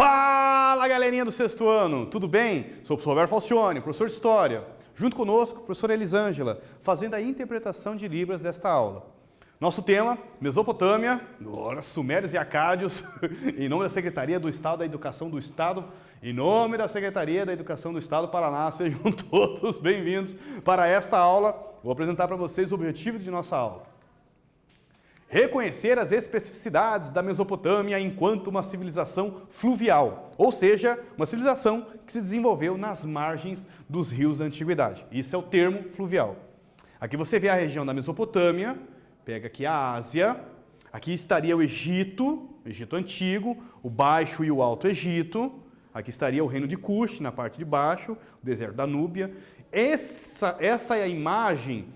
Fala, galerinha do sexto ano, tudo bem? Sou o professor Roberto Falcione, professor de História. Junto conosco, professora Elisângela, fazendo a interpretação de Libras desta aula. Nosso tema, Mesopotâmia, Sumérios e Acádios, em nome da Secretaria do Estado da Educação do Estado, em nome da Secretaria da Educação do Estado do Paraná, sejam todos bem-vindos para esta aula. Vou apresentar para vocês o objetivo de nossa aula. Reconhecer as especificidades da Mesopotâmia enquanto uma civilização fluvial, ou seja, uma civilização que se desenvolveu nas margens dos rios da antiguidade. Isso é o termo fluvial. Aqui você vê a região da Mesopotâmia, pega aqui a Ásia, aqui estaria o Egito Antigo, o Baixo e o Alto Egito, aqui estaria o reino de Cush, na parte de baixo, o deserto da Núbia. Essa é a imagem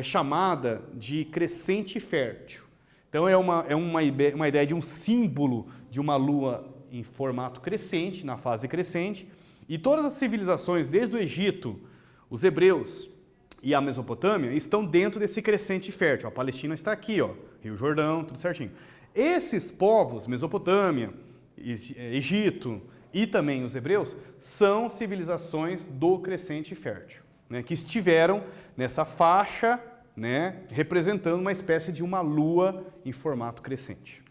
chamada de crescente fértil. Então é uma ideia de um símbolo de uma lua em formato crescente, na fase crescente, e todas as civilizações, desde o Egito, os hebreus e a Mesopotâmia, estão dentro desse crescente fértil. A Palestina está aqui, ó, Rio Jordão, tudo certinho. Esses povos, Mesopotâmia, Egito e também os hebreus, são civilizações do crescente fértil, né, que estiveram nessa faixa, né, representando uma espécie de uma lua em formato crescente.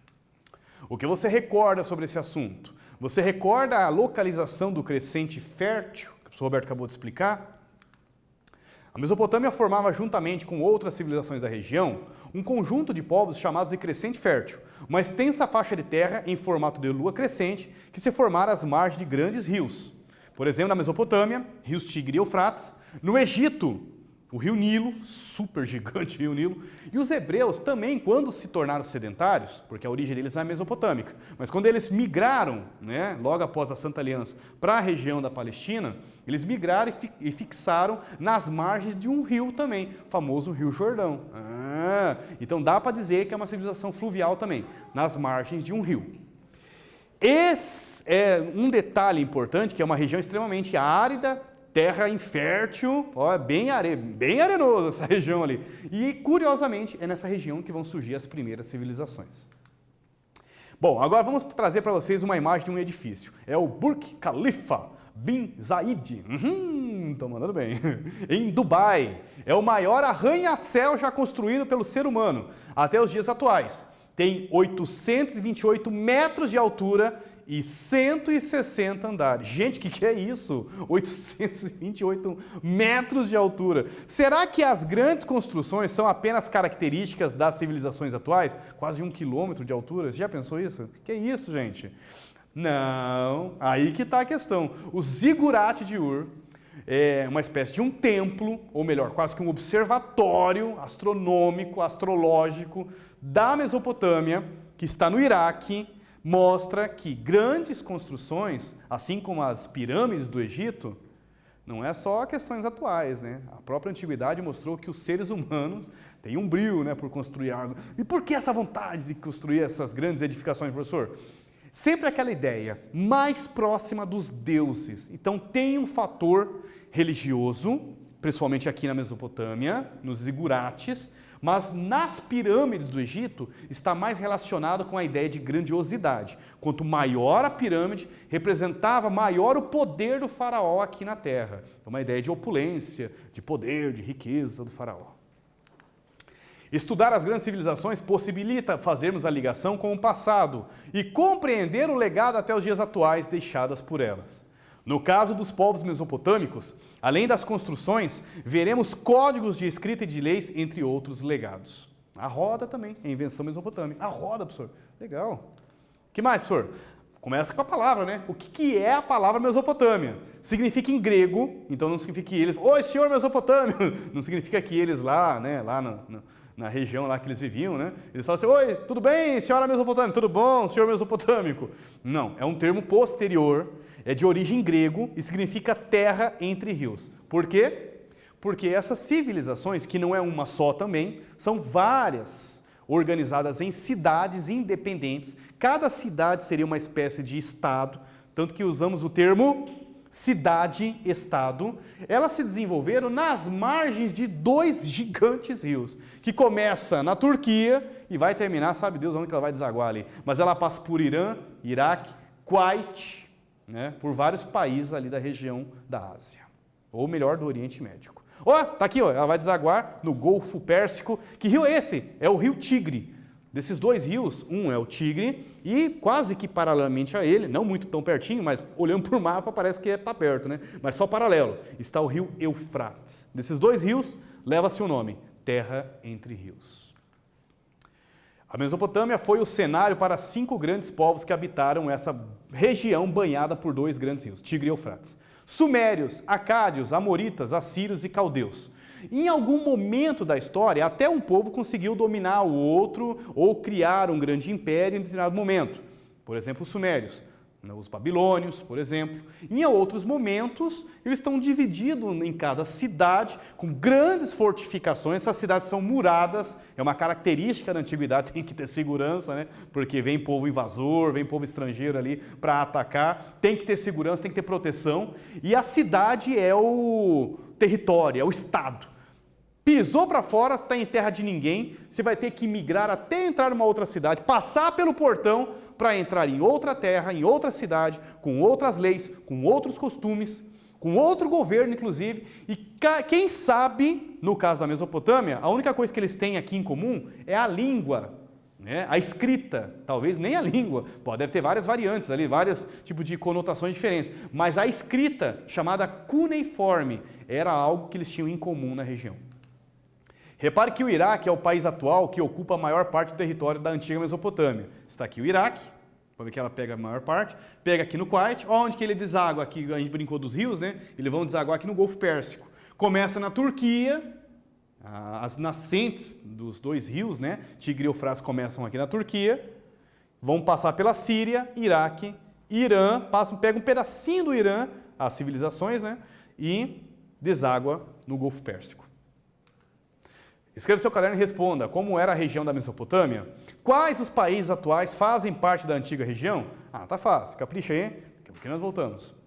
O que você recorda sobre esse assunto? Você recorda a localização do crescente fértil, que o professor Roberto acabou de explicar? A Mesopotâmia formava, juntamente com outras civilizações da região, um conjunto de povos chamados de crescente fértil, uma extensa faixa de terra em formato de lua crescente que se formara às margens de grandes rios. Por exemplo, na Mesopotâmia, rios Tigre e Eufrates. No Egito, o rio Nilo, super gigante rio Nilo. E os hebreus também, quando se tornaram sedentários, porque a origem deles é mesopotâmica, mas quando eles migraram, né, logo após a Santa Aliança, para a região da Palestina, eles migraram e fixaram nas margens de um rio também, o famoso Rio Jordão. Então dá para dizer que é uma civilização fluvial também, nas margens de um rio. Esse é um detalhe importante, que é uma região extremamente árida, terra infértil, ó, bem arenoso essa região ali. E, curiosamente, é nessa região que vão surgir as primeiras civilizações. Bom, agora vamos trazer para vocês uma imagem de um edifício. É o Burj Khalifa bin Zayed. Estão mandando bem. Em Dubai. É o maior arranha-céu já construído pelo ser humano até os dias atuais. Tem 828 metros de altura e 160 andares. Gente, o que é isso? 828 metros de altura. Será que as grandes construções são apenas características das civilizações atuais? Quase 1 quilômetro de altura. Você já pensou isso? Que é isso, gente? Não. Aí que está a questão. O Ziggurat de Ur é uma espécie de um templo, ou melhor, quase que um observatório astronômico, astrológico da Mesopotâmia, que está no Iraque, mostra que grandes construções, assim como as pirâmides do Egito, não é só questões atuais, né? A própria antiguidade mostrou que os seres humanos têm um brio, né, por construir algo. E por que essa vontade de construir essas grandes edificações, professor? Sempre aquela ideia mais próxima dos deuses. Então tem um fator religioso, principalmente aqui na Mesopotâmia, nos zigurates, mas nas pirâmides do Egito está mais relacionado com a ideia de grandiosidade. Quanto maior a pirâmide, representava maior o poder do faraó aqui na terra. É uma ideia de opulência, de poder, de riqueza do faraó. Estudar as grandes civilizações possibilita fazermos a ligação com o passado e compreender o legado até os dias atuais deixadas por elas. No caso dos povos mesopotâmicos, além das construções, veremos códigos de escrita e de leis, entre outros legados. A roda também, é invenção mesopotâmica. A roda, professor. Legal. O que mais, professor? Começa com a palavra, né? O que é a palavra Mesopotâmia? Significa em grego, então não significa que eles... Oi, senhor Mesopotâmio! Não significa que eles lá, né? Lá na região lá que eles viviam, né? Eles falam assim, oi, tudo bem, senhora Mesopotâmica? Tudo bom, senhor Mesopotâmico? Não, é um termo posterior, é de origem grego e significa terra entre rios. Por quê? Porque essas civilizações, que não é uma só também, são várias, organizadas em cidades independentes. Cada cidade seria uma espécie de estado, tanto que usamos o termo cidade-estado. Elas se desenvolveram nas margens de 2 gigantes rios, que começa na Turquia e vai terminar, sabe Deus onde que ela vai desaguar ali. Mas ela passa por Irã, Iraque, Kuwait, né, por vários países ali da região da Ásia, ou melhor, do Oriente Médio. Ó, tá aqui, ó, ela vai desaguar no Golfo Pérsico. Que rio é esse? É o rio Tigre. Desses dois rios, um é o Tigre e quase que paralelamente a ele, não muito tão pertinho, mas olhando para o mapa parece que está perto, né? Mas só paralelo, está o rio Eufrates. Desses dois rios, leva-se o nome, Terra entre Rios. A Mesopotâmia foi o cenário para 5 grandes povos que habitaram essa região banhada por 2 grandes rios, Tigre e Eufrates. Sumérios, acádios, amoritas, assírios e caldeus. Em algum momento da história, até um povo conseguiu dominar o outro ou criar um grande império em determinado momento. Por exemplo, os sumérios, os babilônios, por exemplo. Em outros momentos, eles estão divididos em cada cidade, com grandes fortificações. Essas cidades são muradas, é uma característica da antiguidade, tem que ter segurança, né? Porque vem povo invasor, vem povo estrangeiro ali para atacar, tem que ter segurança, tem que ter proteção. E a cidade é o território, é o estado. Pisou para fora, está em terra de ninguém, você vai ter que migrar até entrar numa outra cidade, passar pelo portão para entrar em outra terra, em outra cidade, com outras leis, com outros costumes, com outro governo, inclusive. E quem sabe, no caso da Mesopotâmia, a única coisa que eles têm aqui em comum é a língua, né? A escrita, talvez nem a língua, deve ter várias variantes ali, vários tipos de conotações diferentes, mas a escrita, chamada cuneiforme, era algo que eles tinham em comum na região. Repare que o Iraque é o país atual que ocupa a maior parte do território da antiga Mesopotâmia. Está aqui o Iraque, para ver que ela pega a maior parte, pega aqui no Kuwait, onde que ele deságua aqui, a gente brincou dos rios, né? Eles vão desaguar aqui no Golfo Pérsico. Começa na Turquia, as nascentes dos 2 rios, né? Tigre e Eufrates começam aqui na Turquia, vão passar pela Síria, Iraque, Irã, pega um pedacinho do Irã, as civilizações, né? E deságua no Golfo Pérsico. Escreva seu caderno e responda, como era a região da Mesopotâmia? Quais os países atuais fazem parte da antiga região? Tá fácil, capricha aí, daqui a pouquinho nós voltamos.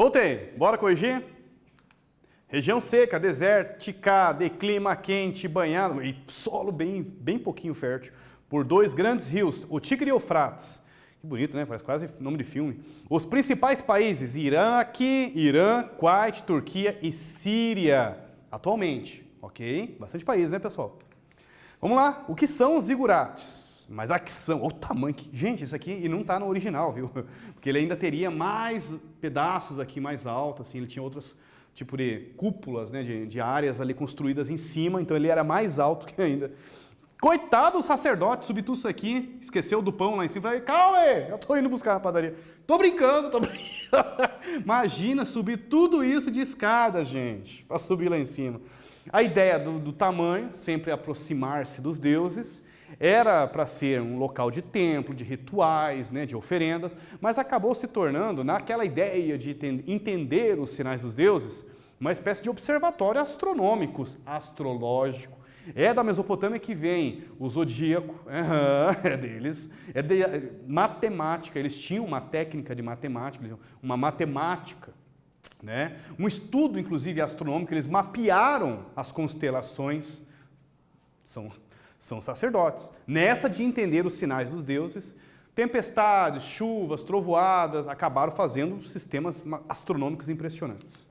Voltei, bora corrigir? Região seca, desértica, de clima quente, banhado e solo bem pouquinho fértil por dois grandes rios, o Tigre e o Eufrates. Que bonito, né? Parece quase nome de filme. Os principais países, Irã, Kuwait, Turquia e Síria, atualmente. Ok? Bastante países, né, pessoal? Vamos lá. O que são os zigurates? Mas aqui são, olha o tamanho. Gente, isso aqui e não está no original, viu? Porque ele ainda teria mais pedaços aqui mais altos, assim, ele tinha outros tipo de cúpulas, né, de áreas ali construídas em cima, então ele era mais alto que ainda. Coitado do sacerdote, subir tudo isso aqui, esqueceu do pão lá em cima, falei, calma aí, eu tô indo buscar a padaria. Tô brincando. Imagina subir tudo isso de escada, gente, para subir lá em cima. A ideia do tamanho, sempre aproximar-se dos deuses, era para ser um local de templo, de rituais, né, de oferendas, mas acabou se tornando, naquela ideia de entender os sinais dos deuses, uma espécie de observatório astrológico. É da Mesopotâmia que vem o zodíaco, é deles, é de matemática, eles tinham uma técnica de matemática, uma matemática, né? Um estudo, inclusive, astronômico, eles mapearam as constelações, são sacerdotes. Nessa de entender os sinais dos deuses, tempestades, chuvas, trovoadas, acabaram fazendo sistemas astronômicos impressionantes.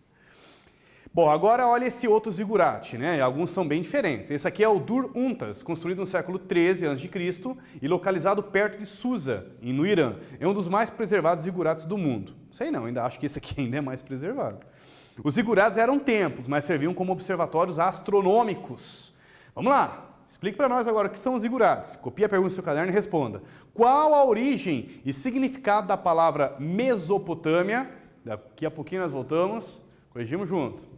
Bom, agora olha esse outro zigurate, né? Alguns são bem diferentes. Esse aqui é o Dur-Untas, construído no século 13 a.C. e localizado perto de Susa, no Irã. É um dos mais preservados zigurates do mundo. Sei não, ainda acho que esse aqui ainda é mais preservado. Os zigurates eram templos, mas serviam como observatórios astronômicos. Vamos lá, explique para nós agora o que são os zigurates. Copie a pergunta no seu caderno e responda. Qual a origem e significado da palavra Mesopotâmia? Daqui a pouquinho nós voltamos, corrigimos junto.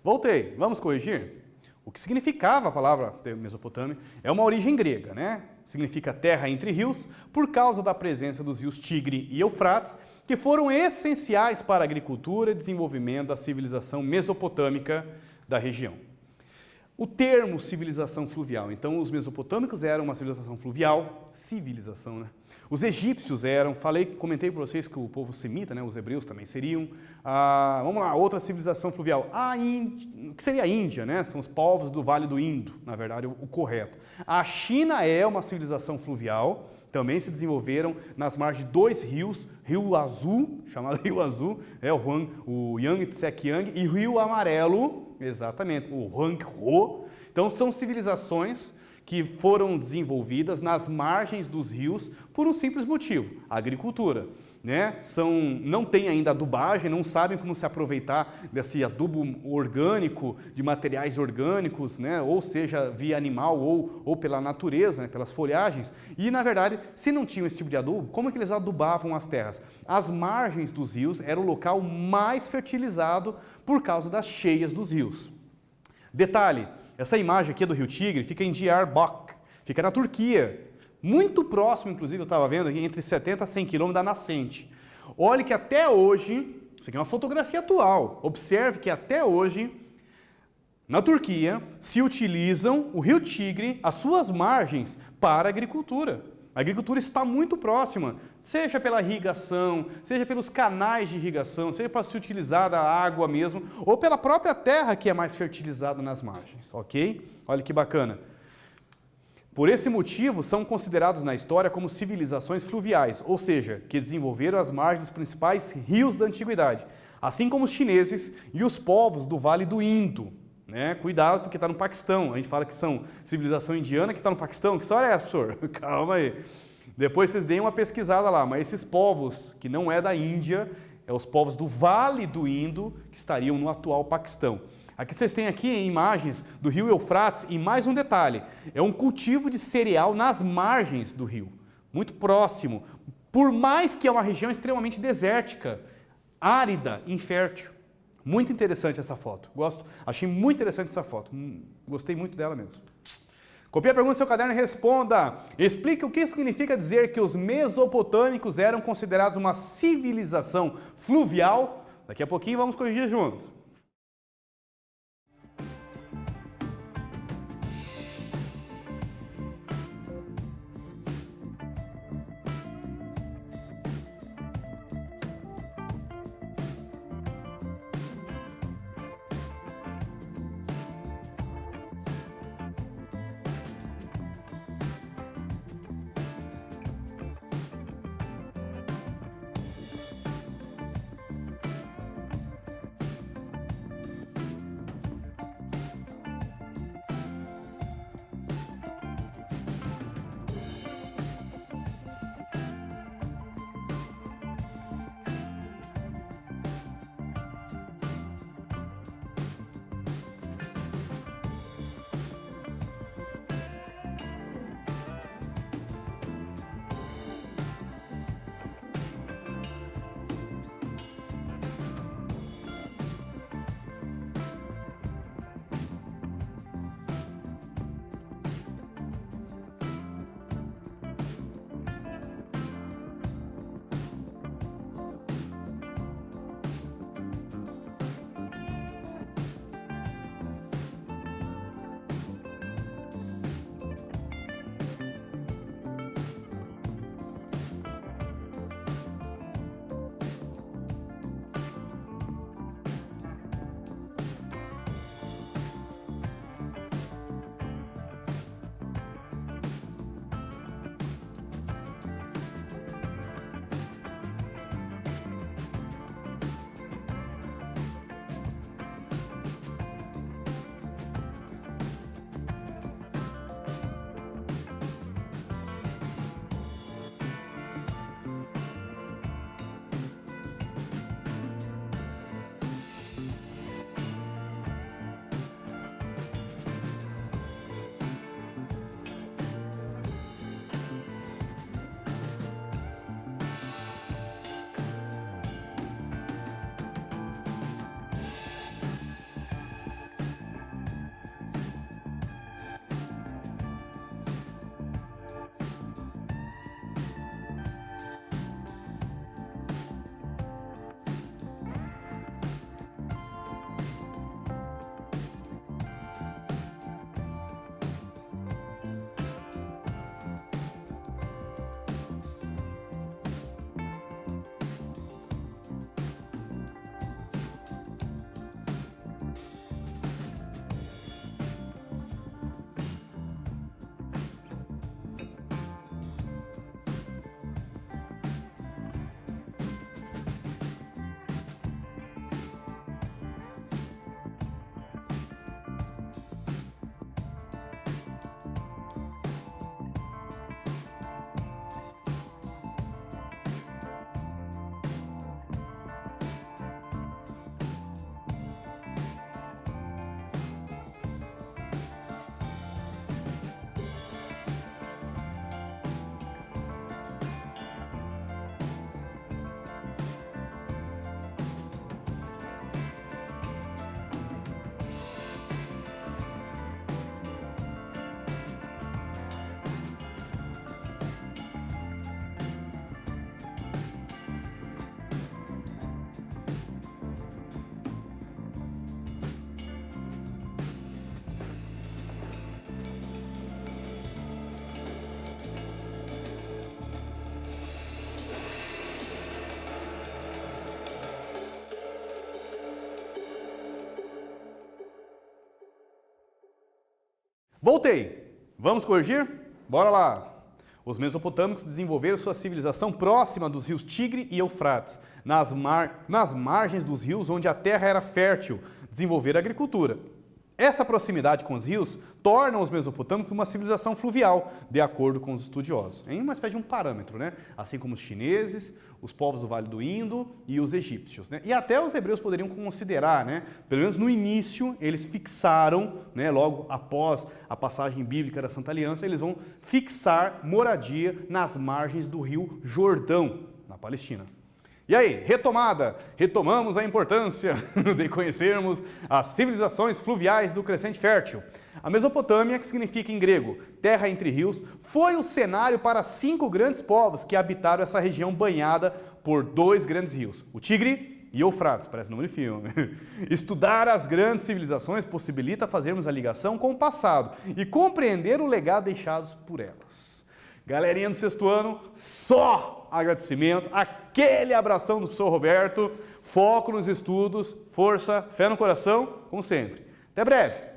Voltei, vamos corrigir? O que significava a palavra Mesopotâmia é uma origem grega, né? Significa terra entre rios, por causa da presença dos rios Tigre e Eufrates, que foram essenciais para a agricultura e desenvolvimento da civilização mesopotâmica da região. O termo civilização fluvial, então os mesopotâmicos eram uma civilização fluvial, civilização, né? Os egípcios eram, comentei para vocês que o povo semita, né, os hebreus também seriam. Vamos lá, outra civilização fluvial, o que seria a Índia, né? São os povos do Vale do Indo, na verdade, o correto. A China é uma civilização fluvial, também se desenvolveram nas margens de dois rios, Rio Azul, chamado Rio Azul, o Yang Tsekiang, e Rio Amarelo, exatamente, o Huanghe. Então são civilizações que foram desenvolvidas nas margens dos rios por um simples motivo, a agricultura. Né? Não tem ainda adubagem, não sabem como se aproveitar desse adubo orgânico, de materiais orgânicos, né? Ou seja, via animal ou pela natureza, né? Pelas folhagens. E, na verdade, se não tinham esse tipo de adubo, como é que eles adubavam as terras? As margens dos rios era o local mais fertilizado por causa das cheias dos rios. Detalhe, essa imagem aqui é do Rio Tigre, fica em Diyarbakır, fica na Turquia. Muito próximo, inclusive, eu estava vendo aqui, entre 70 a 100 quilômetros da nascente. Olhe que até hoje, isso aqui é uma fotografia atual, observe que até hoje, na Turquia, se utilizam o Rio Tigre, as suas margens, para a agricultura. A agricultura está muito próxima, seja pela irrigação, seja pelos canais de irrigação, seja para se utilizar da água mesmo, ou pela própria terra que é mais fertilizada nas margens, ok? Olha que bacana. Por esse motivo, são considerados na história como civilizações fluviais, ou seja, que desenvolveram as margens dos principais rios da antiguidade, assim como os chineses e os povos do Vale do Indo. Né? Cuidado, porque está no Paquistão. A gente fala que são civilização indiana que está no Paquistão. Que história é essa, professor? Calma aí. Depois vocês deem uma pesquisada lá, mas esses povos, que não é da Índia, é os povos do Vale do Indo, que estariam no atual Paquistão. Aqui vocês têm aqui imagens do rio Eufrates e mais um detalhe, é um cultivo de cereal nas margens do rio, muito próximo, por mais que é uma região extremamente desértica, árida, infértil. Muito interessante essa foto, achei muito interessante essa foto, gostei muito dela mesmo. Copie a pergunta no seu caderno e responda. Explique o que significa dizer que os mesopotâmicos eram considerados uma civilização fluvial. Daqui a pouquinho vamos corrigir juntos. Voltei. Vamos corrigir? Bora lá. Os mesopotâmicos desenvolveram sua civilização próxima dos rios Tigre e Eufrates, nas margens dos rios onde a terra era fértil, desenvolver a agricultura. Essa proximidade com os rios torna os mesopotâmicos uma civilização fluvial, de acordo com os estudiosos. É uma espécie de um parâmetro, né? Assim como os chineses, os povos do Vale do Indo e os egípcios, né? E até os hebreus poderiam considerar, né? Pelo menos no início, eles fixaram, né? Logo após a passagem bíblica da Santa Aliança, eles vão fixar moradia nas margens do rio Jordão, na Palestina. E aí, retomada, retomamos a importância de conhecermos as civilizações fluviais do Crescente Fértil. A Mesopotâmia, que significa em grego terra entre rios, foi o cenário para 5 grandes povos que habitaram essa região banhada por 2 grandes rios, o Tigre e Eufrates, parece nome de filme. Estudar as grandes civilizações possibilita fazermos a ligação com o passado e compreender o legado deixado por elas. Galerinha do sexto ano, só agradecimento, aquele abração do professor Roberto, foco nos estudos, força, fé no coração, como sempre. Até breve!